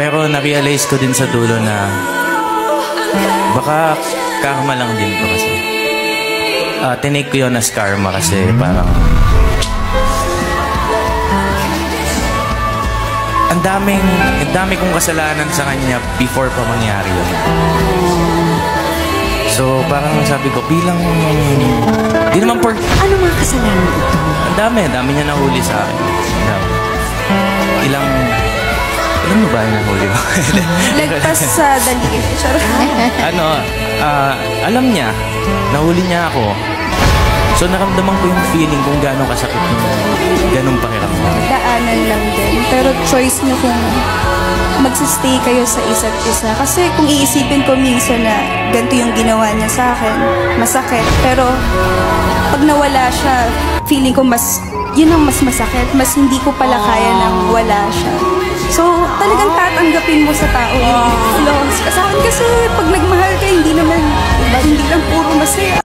Pero na-realize ko din sa dulo na baka karma lang din to kasi. Tinake ko yun as karma kasi parang ang dami kong kasalanan sa kanya before pa mangyari yun. So parang sabi ko bilang di naman ano mga kasalanan ito? Ang dami niya nahuli sa akin. Ilang ba yung nahuli mo? Lagpas sa dalig. Alam niya, nahuli niya ako. So naramdaman ko yung feeling kung gano'ng kasakit yung gano'ng pakiramdam. Daanan lang din. Pero choice niyo kung magsistay kayo sa isa't isa. Kasi kung iisipin ko minsan na ganito yung ginawa niya sa akin, masakit. Pero pag nawala siya, feeling ko yun ang mas masakit. Mas hindi ko pala kaya nang wala siya. So, talagang tatanggapin mo sa tao yung flaws. Sa akin kasi,